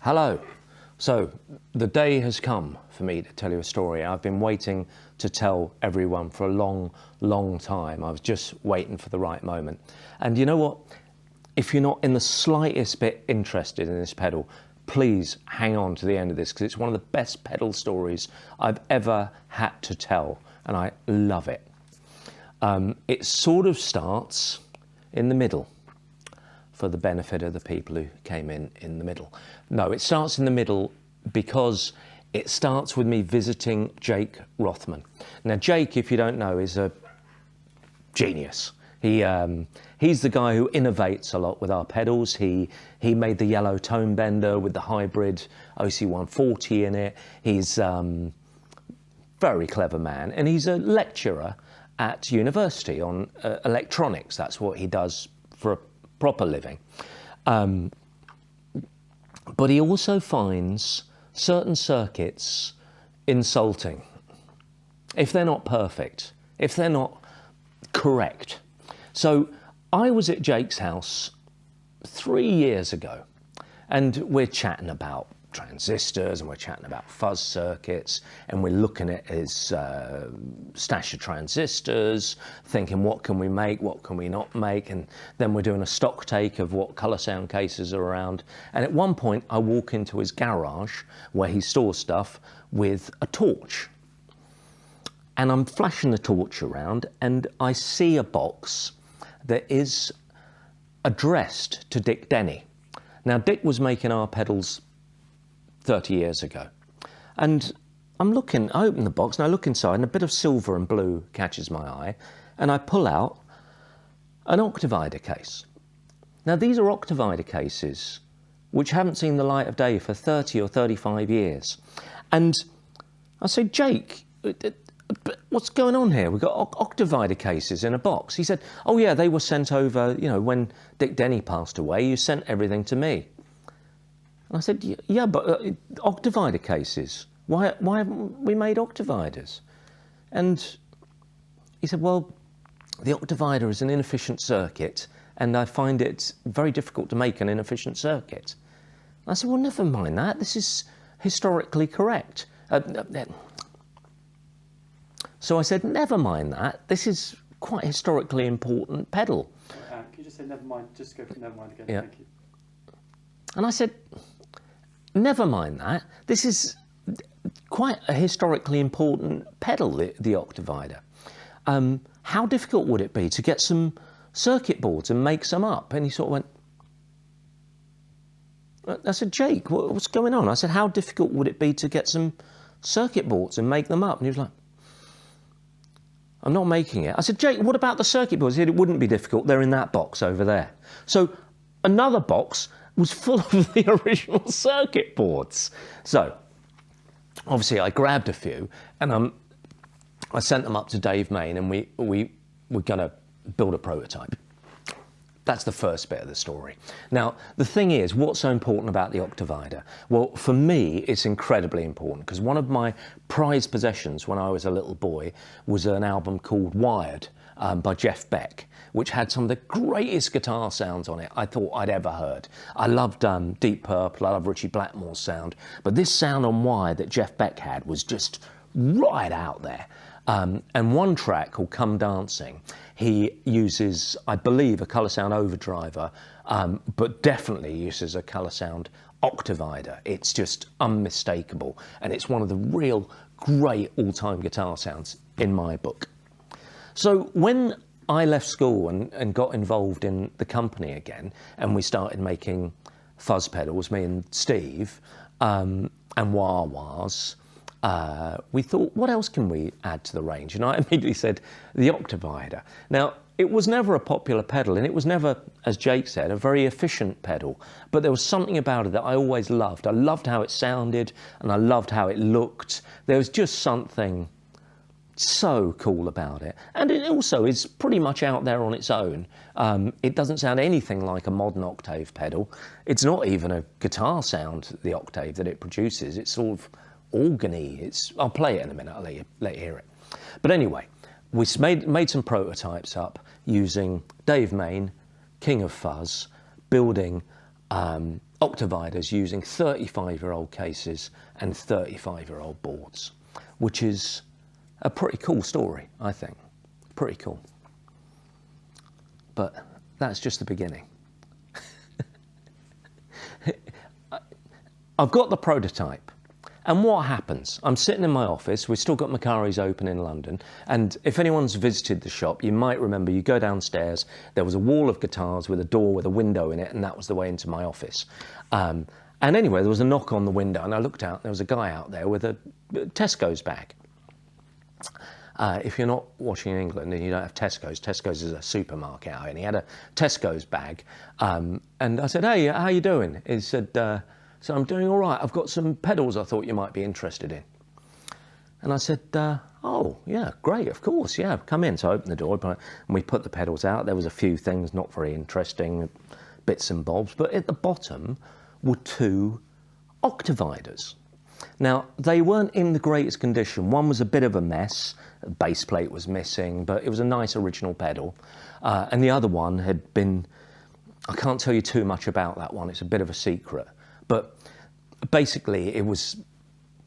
Hello. So the day has come for me to tell you a story. I've been waiting to tell everyone for a long time. I was just waiting for the right moment. And you know what? If you're not in the slightest bit interested in this pedal, please hang on to the end of this, because it's one of the best pedal stories I've ever had to tell, and I love it. It sort of starts in the middle, for the benefit of the people who came in the middle. No, it starts in the middle because it starts with me visiting Jake Rothman. Now, Jake, if you don't know, is a genius. He's the guy who innovates a lot with our pedals. He made the yellow tone bender with the hybrid OC140 in it. He's very clever man, and he's a lecturer at university on electronics. That's what he does for a proper living. But he also finds certain circuits insulting if they're not perfect, if they're not correct. So I was at Jake's house 3 years ago, and we're chatting about transistors, and we're chatting about fuzz circuits, and we're looking at his stash of transistors, thinking what can we make, what can we not make, and then we're doing a stock take of what COLORSOUND cases are around. And at one point I walk into his garage where he stores stuff with a torch, and I'm flashing the torch around, and I see a box that is addressed to Dick Denny. Now, Dick was making our pedals 30 years ago. And I open the box and I look inside, and a bit of silver and blue catches my eye, and I pull out an Octivider case. Now, these are Octivider cases which haven't seen the light of day for 30 or 35 years. And I said, Jake, what's going on here? We've got Octivider cases in a box. He said, oh yeah, they were sent over, you know, when Dick Denny passed away, you sent everything to me. And I said, yeah, but Octivider cases, why haven't we made Octividers? And he said, well, the Octivider is an inefficient circuit, and I find it very difficult to make an inefficient circuit. I said, well, never mind that. This is historically correct. So I said, never mind that. This is quite a historically important pedal. Can you just say never mind, just go for never mind again, yeah. Thank you. And I said, never mind that. This is quite a historically important pedal, the Octivider. How difficult would it be to get some circuit boards and make some up? And he sort of went, I said, Jake, what's going on? I said, how difficult would it be to get some circuit boards and make them up? And he was like, I'm not making it. I said, Jake, what about the circuit boards? He said, it wouldn't be difficult. They're in that box over there. So another box was full of the original circuit boards. So obviously I grabbed a few, and I sent them up to Dave Main, and we're going to build a prototype. That's the first bit of the story. Now, the thing is, what's so important about the Octivider? Well, for me, it's incredibly important, because one of my prized possessions when I was a little boy was an album called Wired by Jeff Beck, which had some of the greatest guitar sounds on it I thought I'd ever heard. I loved Deep Purple, I love Ritchie Blackmore's sound, but this sound on Wired that Jeff Beck had was just right out there. And one track called Come Dancing, he uses, I believe, a COLORSOUND overdriver, but definitely uses a COLORSOUND Octivider. It's just unmistakable, and it's one of the real great all-time guitar sounds in my book. So when I left school and got involved in the company again, and we started making fuzz pedals, me and Steve, and wah-wahs, we thought, what else can we add to the range? And I immediately said, the Octivider. Now, it was never a popular pedal, and it was never, as Jake said, a very efficient pedal, but there was something about it that I always loved. I loved how it sounded, and I loved how it looked. There was just something so cool about it. And it also is pretty much out there on its own. It doesn't sound anything like a modern octave pedal. It's not even a guitar sound, the octave that it produces. It's sort of organy. I'll play it in a minute, I'll let you hear it. But anyway, we made some prototypes up using Dave Main, King of Fuzz, building Octaviders using 35-year-old cases and 35-year-old boards, which is a pretty cool story, I think. Pretty cool. But that's just the beginning. I've got the prototype. And what happens? I'm sitting in my office, we've still got Macari's open in London, and if anyone's visited the shop, you might remember you go downstairs, there was a wall of guitars with a door with a window in it, and that was the way into my office. And anyway, there was a knock on the window, and I looked out, and there was a guy out there with a Tesco's bag. If you're not watching in England and you don't have Tesco's, Tesco's is a supermarket out here, and he had a Tesco's bag. And I said, hey, how you doing? He said, so I'm doing all right. I've got some pedals I thought you might be interested in. And I said, oh, yeah, great, of course, yeah, come in. So I opened the door and we put the pedals out. There was a few things not very interesting, bits and bobs, but at the bottom were 2 Octaviders. Now, they weren't in the greatest condition. One was a bit of a mess, the base plate was missing, but it was a nice original pedal. And the other one had been, I can't tell you too much about that one, it's a bit of a secret. But basically, it was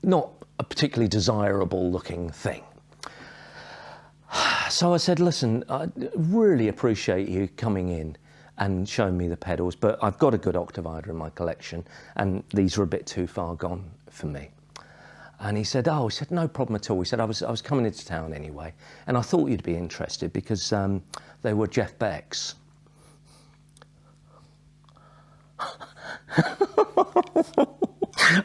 not a particularly desirable looking thing. So I said, listen, I really appreciate you coming in and showing me the pedals, but I've got a good Octavider in my collection, and these are a bit too far gone for me. And he said, oh, no problem at all. He said, I was coming into town anyway, and I thought you'd be interested because they were Jeff Beck's.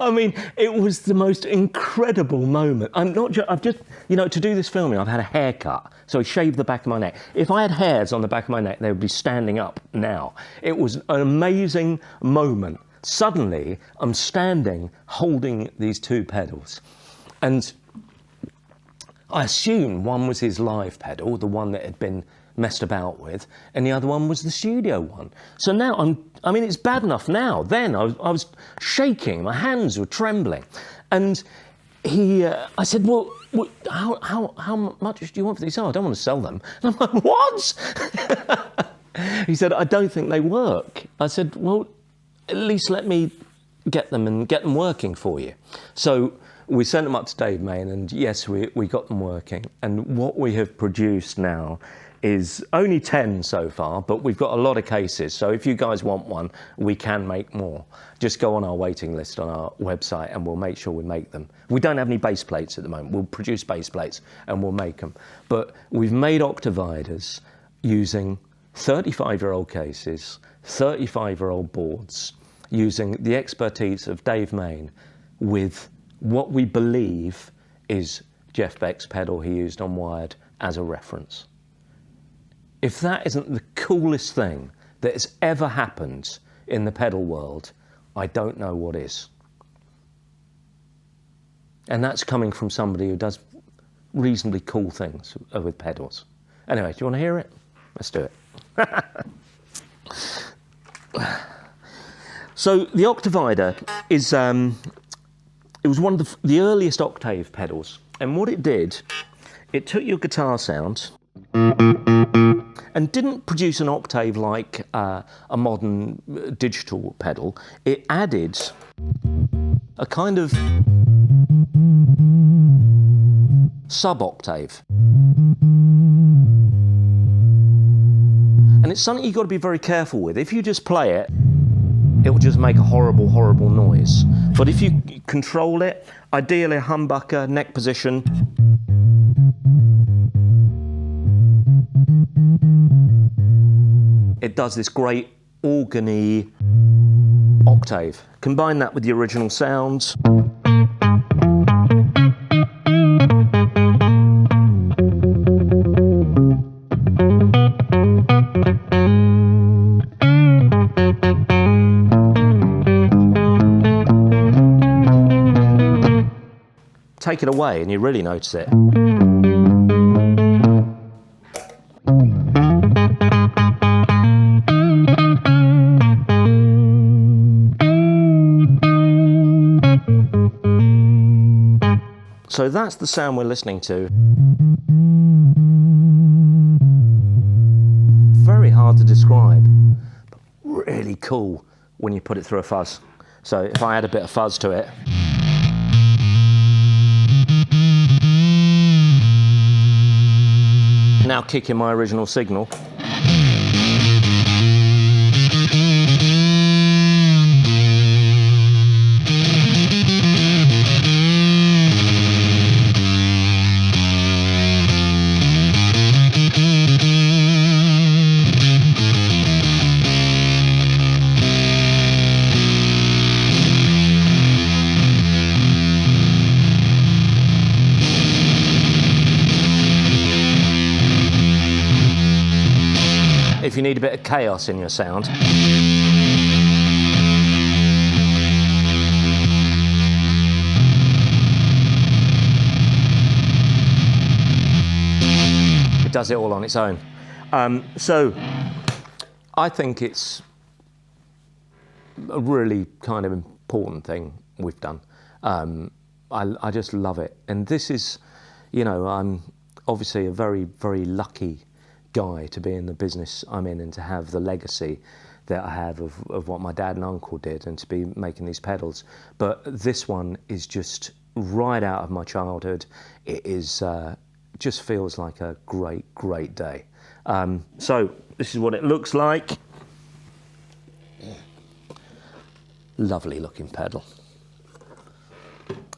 I mean, it was the most incredible moment. I've just, you know, to do this filming, I've had a haircut, so I shaved the back of my neck. If I had hairs on the back of my neck, they would be standing up now. It was an amazing moment. Suddenly, I'm standing holding these 2 pedals, and I assume one was his live pedal, the one that had been messed about with, and the other one was the studio one. So now I mean, it's bad enough now. Then I was shaking, my hands were trembling. And I said, well, how much do you want for these? Oh, I don't want to sell them. And I'm like, what? He said, I don't think they work. I said, well, at least let me get them and get them working for you. So we sent them up to Dave Main, and yes, we got them working. And what we have produced now is only 10 so far, but we've got a lot of cases. So if you guys want one, we can make more. Just go on our waiting list on our website and we'll make sure we make them. We don't have any base plates at the moment. We'll produce base plates and we'll make them. But we've made Octaviders using 35-year-old cases, 35-year-old boards, using the expertise of Dave Main with what we believe is Jeff Beck's pedal he used on Wired as a reference. If that isn't the coolest thing that has ever happened in the pedal world, I don't know what is. And that's coming from somebody who does reasonably cool things with pedals. Anyway, do you want to hear it? Let's do it. So the Octavider is, it was one of the earliest octave pedals. And what it did, it took your guitar sound and didn't produce an octave like a modern digital pedal. It added a kind of sub-octave. And it's something you've got to be very careful with. If you just play it, it will just make a horrible, horrible noise. But if you control it, ideally a humbucker, neck position, it does this great organy octave. Combine that with the original sounds. Take it away and you really notice it. So that's the sound we're listening to. Very hard to describe, but really cool, when you put it through a fuzz. So if I add a bit of fuzz to it, now kicking my original signal. If you need a bit of chaos in your sound, it does it all on its own. So I think it's a really kind of important thing we've done. I just love it. And this is, you know, I'm obviously a very, very lucky guy to be in the business I'm in and to have the legacy that I have of what my dad and uncle did and to be making these pedals. But this one is just right out of my childhood. It is just feels like a great, great day. So this is what it looks like. Lovely looking pedal.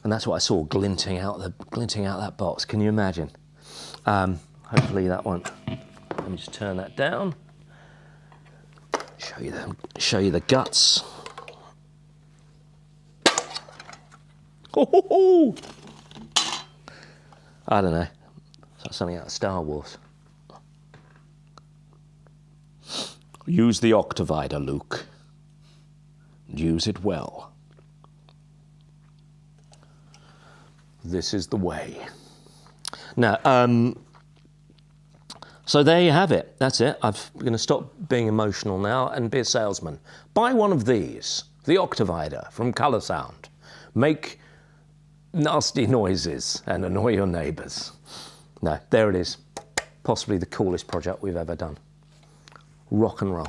And that's what I saw glinting out that box. Can you imagine? Hopefully that won't. Let me just turn that down. Show you the guts. Oh, I don't know. It's like something out of Star Wars. Use the Octivider, Luke. Use it well. This is the way. Now, so there you have it. That's it. I'm going to stop being emotional now and be a salesman. Buy one of these, the Octivider from COLORSOUND. Make nasty noises and annoy your neighbours. No, there it is. Possibly the coolest project we've ever done. Rock and roll.